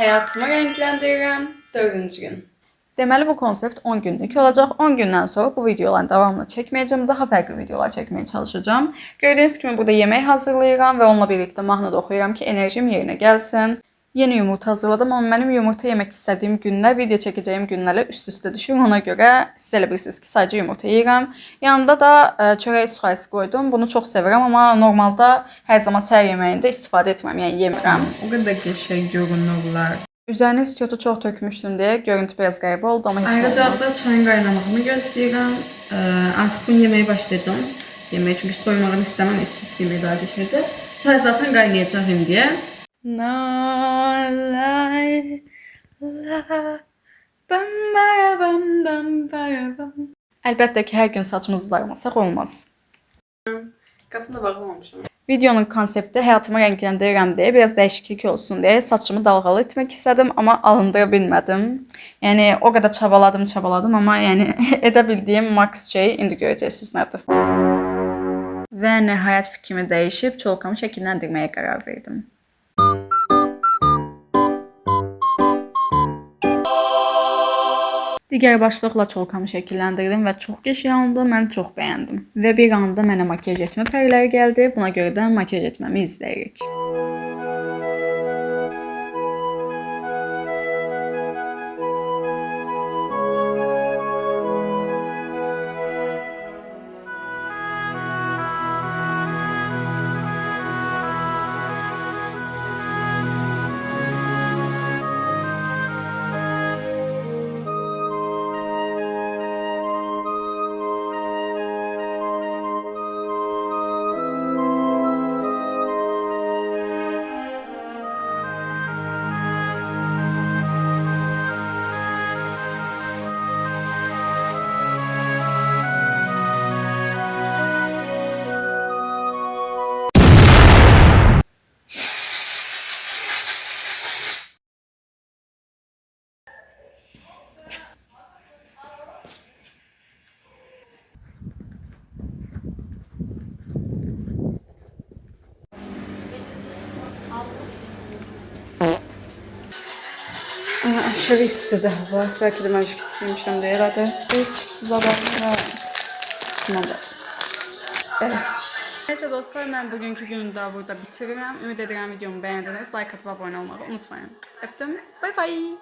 Həyatımı rəngləndirirəm 4-cü gün. Deməli bu konsept 10 günlük olacaq. 10 gündən sonra bu videoların davamını çəkməyəcəm. Daha fərqli videolar çəkməyə çalışacağım. Gördüyünüz kimi burada yemək hazırlayıram və onunla birlikdə mahnı da oxuyuram ki, enerjim yerinə gəlsin. Yeni yumurta hazırladım, amma mənim yumurta yemək istədiyim günlər video çəkəcəyim günlərlə üst-üstə düşür. Ona görə siz elə bilirsiniz ki, sadəcə yumurta yeyirəm. Yanında da çörək suxarisi qoydum. Bunu çox sevirəm, amma normalda hər zaman səhər yeməyində istifadə etmirəm, yəni yemirəm. O qədər qəşəng görünürlər. Üzərinə istiyotu çox tökmüşdüm deyə görüntü biraz qəribə oldu, amma heç nə olmaz. Ayrıca da çayın qaynamağını gözləyirəm. Artıq bunu yeməyə başlayacağım. Yeməyə çünki soymağını istəməm, isti yemək daha qəşəngdir. Çay zaten qaynayacaq indiyə. Əlbəttə ki, hər gün saçımızı daramasaq olmaz. Qapını bağlamamışam. Videonun konsepti həyatımı rəngləndirirəm deyə biraz dəyişiklik olsun deyə saçımı dalğalı etmək istədim, amma alındıra bilmədim. Yəni o qədər çabaladım, amma yəni edə bildiyim max şey indi görəcəksiniz nədir. Və nəhayət fikrimi dəyişib çolkamı şəkilləndirməyə qərar verdim. Digər başlıqla çolkamı şəkilləndirdim və çox qəşəng oldu. Mən çox bəyəndim. Və bir anda mənə makyaj etmə pərləri gəldi. Buna görə də makyaj etməmi izləyirik. Aşırı istidir hava. Belki de mən üşütmüşəm deyə elədi. Çipsiz adamlar. Neyse dostlar, mən bugünkü günü də burada bitirirəm. Ümid edirəm videomu bəyəndiniz. Like atıp abone olmağı unutmayın. Öptüm. Bye bye.